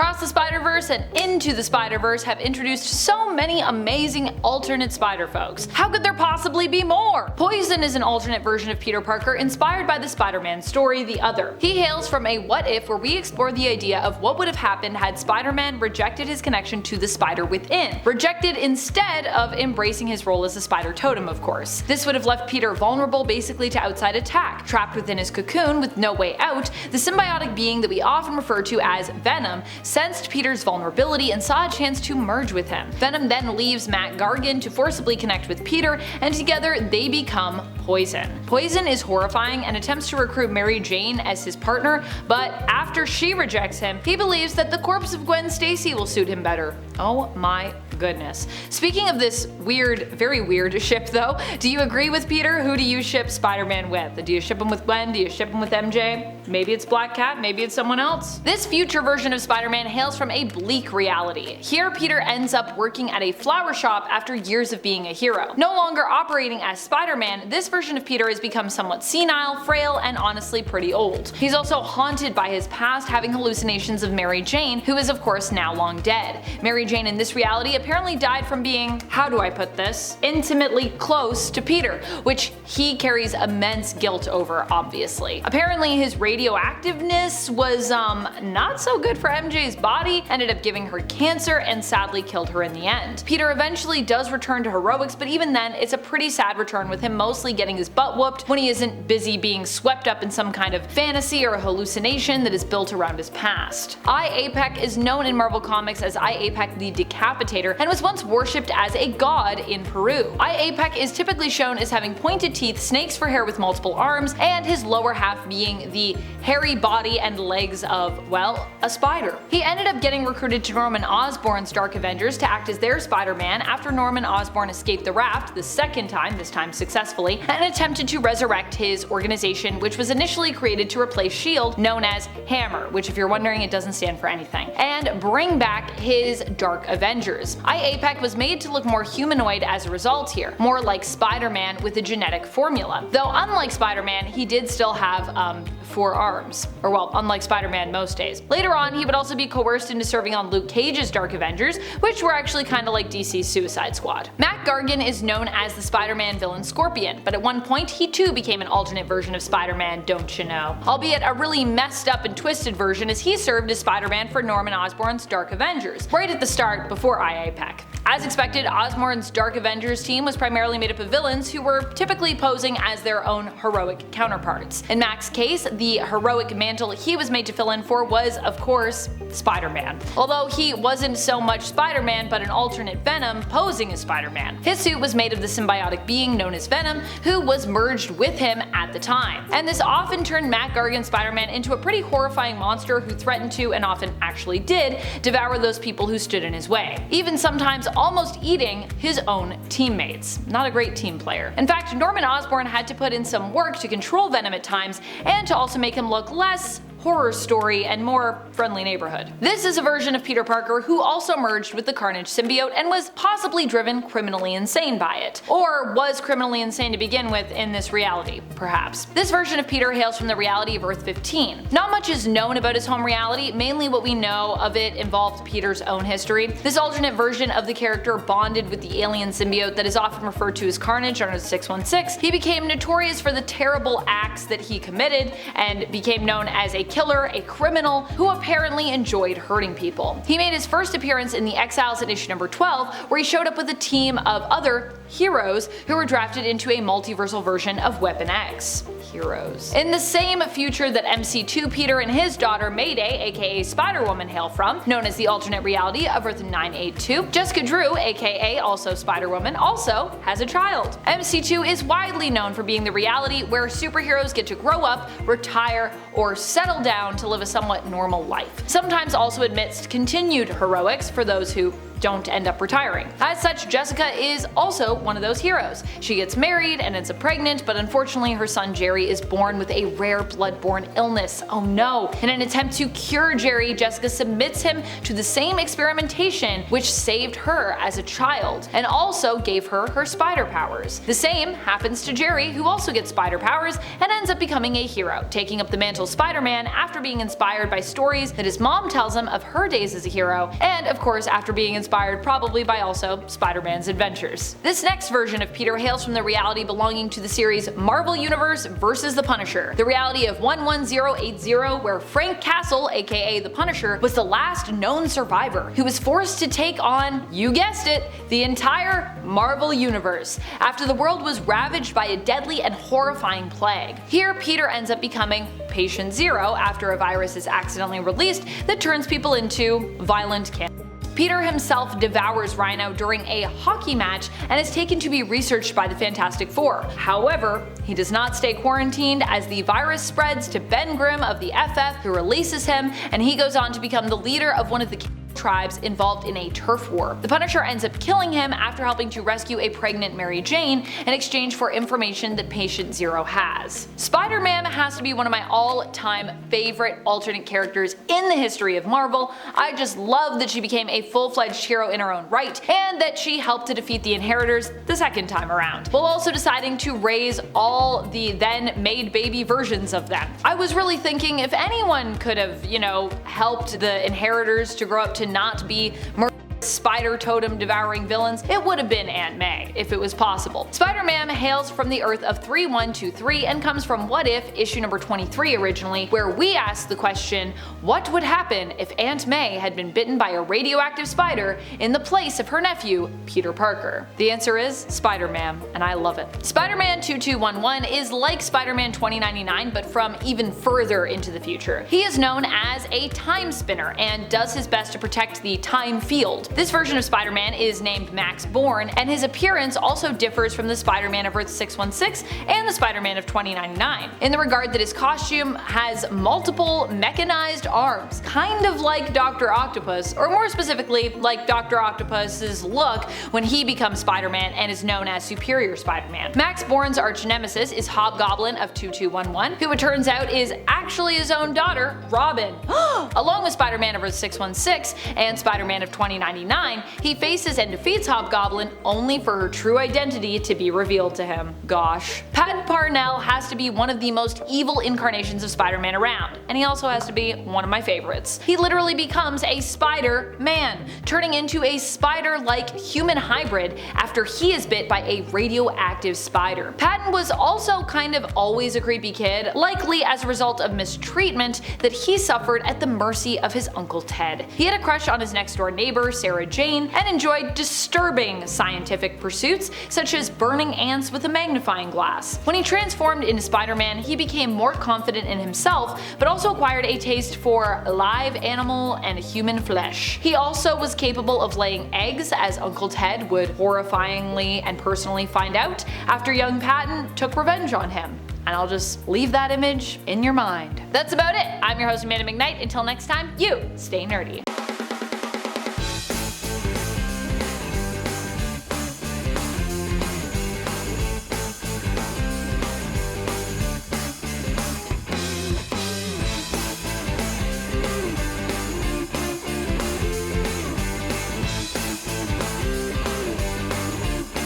Across the Spider-Verse and Into the Spider-Verse have introduced so many amazing alternate Spider-Folks. How could there possibly be more? Poison is an alternate version of Peter Parker inspired by the Spider-Man story The Other. He hails from a what if where we explore the idea of what would have happened had Spider-Man rejected his connection to the spider within. Rejected instead of embracing his role as a spider totem, of course. This would have left Peter vulnerable basically to outside attack. Trapped within his cocoon with no way out, the symbiotic being that we often refer to as Venom sensed Peter's vulnerability and saw a chance to merge with him. Venom then leaves Matt Gargan to forcibly connect with Peter, and together they become Poison. Poison is horrifying and attempts to recruit Mary Jane as his partner, but after she rejects him, he believes that the corpse of Gwen Stacy will suit him better. Oh my goodness. Speaking of this weird, very weird ship though, do you agree with Peter? Who do you ship Spider-Man with? Do you ship him with Gwen? Do you ship him with MJ? Maybe it's Black Cat, maybe it's someone else. This future version of Spider-Man hails from a bleak reality. Here Peter ends up working at a flower shop after years of being a hero. No longer operating as Spider-Man, this version of Peter has become somewhat senile, frail, and honestly pretty old. He's also haunted by his past, having hallucinations of Mary Jane, who is of course now long dead. Mary Jane in this reality apparently died from being, how do I put this, intimately close to Peter, which he carries immense guilt over, obviously. Apparently his radioactiveness was not so good for MJ's body, ended up giving her cancer and sadly killed her in the end. Peter eventually does return to heroics, but even then it's a pretty sad return, with him mostly getting his butt whooped when he isn't busy being swept up in some kind of fantasy or hallucination that is built around his past. Iapek is known in Marvel Comics as Iapek the Decapitator and was once worshipped as a god in Peru. Iapek is typically shown as having pointed teeth, snakes for hair with multiple arms, and his lower half being the hairy body and legs of, well, a spider. He ended up getting recruited to Norman Osborn's Dark Avengers to act as their Spider-Man after Norman Osborn escaped the raft the second time, this time successfully, and attempted to resurrect his organization, which was initially created to replace S.H.I.E.L.D., known as Hammer, which if you're wondering it doesn't stand for anything, and bring back his Dark Avengers. Iapek was made to look more humanoid as a result here, more like Spider-Man with a genetic formula. Though unlike Spider-Man, he did still have 4 arms. Or well, unlike Spider-Man most days. Later on, he would also be coerced into serving on Luke Cage's Dark Avengers, which were actually kinda like DC's Suicide Squad. Matt Gargan is known as the Spider-Man villain Scorpion, but at one point he too became an alternate version of Spider-Man, don't you know. Albeit a really messed up and twisted version, as he served as Spider-Man for Norman Osborn's Dark Avengers, right at the start before Iapek. As expected, Osborn's Dark Avengers team was primarily made up of villains who were typically posing as their own heroic counterparts. In Mac's case, the heroic mantle he was made to fill in for was, of course, Spider-Man. Although he wasn't so much Spider-Man but an alternate Venom posing as Spider-Man. His suit was made of the symbiotic being known as Venom, who was merged with him at the time. And this often turned Matt Gargan's Spider-Man into a pretty horrifying monster who threatened to, and often actually did, devour those people who stood in his way. Even sometimes almost eating his own teammates. Not a great team player. In fact, Norman Osborn had to put in some work to control Venom at times, and to also make him look less horror story and more friendly neighborhood. This is a version of Peter Parker who also merged with the Carnage symbiote and was possibly driven criminally insane by it. Or was criminally insane to begin with in this reality, perhaps. This version of Peter hails from the reality of Earth 15. Not much is known about his home reality, mainly what we know of it involved Peter's own history. This alternate version of the character bonded with the alien symbiote that is often referred to as Carnage under 616. He became notorious for the terrible acts that he committed and became known as a killer, a criminal who apparently enjoyed hurting people. He made his first appearance in the Exiles in issue number 12, where he showed up with a team of other heroes who were drafted into a multiversal version of Weapon X. Heroes. In the same future that MC2 Peter and his daughter Mayday, aka Spider-Woman, hail from, known as the alternate reality of Earth 982, Jessica Drew, aka also Spider-Woman, also has a child. MC2 is widely known for being the reality where superheroes get to grow up, retire, or settle down to live a somewhat normal life. Sometimes also amidst continued heroics for those who don't end up retiring. As such, Jessica is also one of those heroes. She gets married and ends up pregnant, but unfortunately her son Jerry is born with a rare blood-borne illness. Oh no. In an attempt to cure Jerry, Jessica submits him to the same experimentation which saved her as a child, and also gave her her spider powers. The same happens to Jerry, who also gets spider powers and ends up becoming a hero, taking up the mantle of Spider-Man after being inspired by stories that his mom tells him of her days as a hero, and of course after being inspired probably by also Spider-Man's adventures. This next version of Peter hails from the reality belonging to the series Marvel Universe vs. the Punisher, the reality of 11080, where Frank Castle, aka the Punisher, was the last known survivor who was forced to take on, you guessed it, the entire Marvel Universe after the world was ravaged by a deadly and horrifying plague. Here, Peter ends up becoming Patient Zero after a virus is accidentally released that turns people into violent cannibals. Peter himself devours Rhino during a hockey match and is taken to be researched by the Fantastic Four. However, he does not stay quarantined as the virus spreads to Ben Grimm of the FF, who releases him, and he goes on to become the leader of one of the tribes involved in a turf war. The Punisher ends up killing him after helping to rescue a pregnant Mary Jane in exchange for information that Patient Zero has. Spider-Man has to be one of my all-time favorite alternate characters in the history of Marvel. I just love that she became a full-fledged hero in her own right, and that she helped to defeat the Inheritors the second time around, while also deciding to raise all the then made baby versions of them. I was really thinking if anyone could have, helped the Inheritors to grow up to not be spider totem devouring villains, it would have been Aunt May, if it was possible. Spider-Man hails from the Earth of 3123 and comes from What If issue number 23 originally, where we asked the question, what would happen if Aunt May had been bitten by a radioactive spider in the place of her nephew, Peter Parker? The answer is Spider-Man, and I love it. Spider-Man 2211 is like Spider-Man 2099, but from even further into the future. He is known as a time spinner and does his best to protect the time field. This version of Spider-Man is named Max Bourne, and his appearance also differs from the Spider-Man of Earth 616 and the Spider-Man of 2099, in the regard that his costume has multiple mechanized arms, kind of like Dr. Octopus, or more specifically, like Dr. Octopus's look when he becomes Spider-Man and is known as Superior Spider-Man. Max Bourne's arch nemesis is Hobgoblin of 2211, who it turns out is actually his own daughter, Robin. Along with Spider-Man of Earth 616 and Spider-Man of 2099, he faces and defeats Hobgoblin only for her true identity to be revealed to him. Gosh. Patton Parnell has to be one of the most evil incarnations of Spider-Man around, and he also has to be one of my favorites. He literally becomes a Spider-Man, turning into a spider-like human hybrid after he is bit by a radioactive spider. Patton was also kind of always a creepy kid, likely as a result of mistreatment that he suffered at the mercy of his Uncle Ted. He had a crush on his next-door neighbor, Sarah Jane, and enjoyed disturbing scientific pursuits such as burning ants with a magnifying glass. When he transformed into Spider-Man, he became more confident in himself, but also acquired a taste for live animal and human flesh. He also was capable of laying eggs, as Uncle Ted would horrifyingly and personally find out after young Patton took revenge on him. And I'll just leave that image in your mind. That's about it. I'm your host, Amanda McKnight. Until next time, you stay nerdy.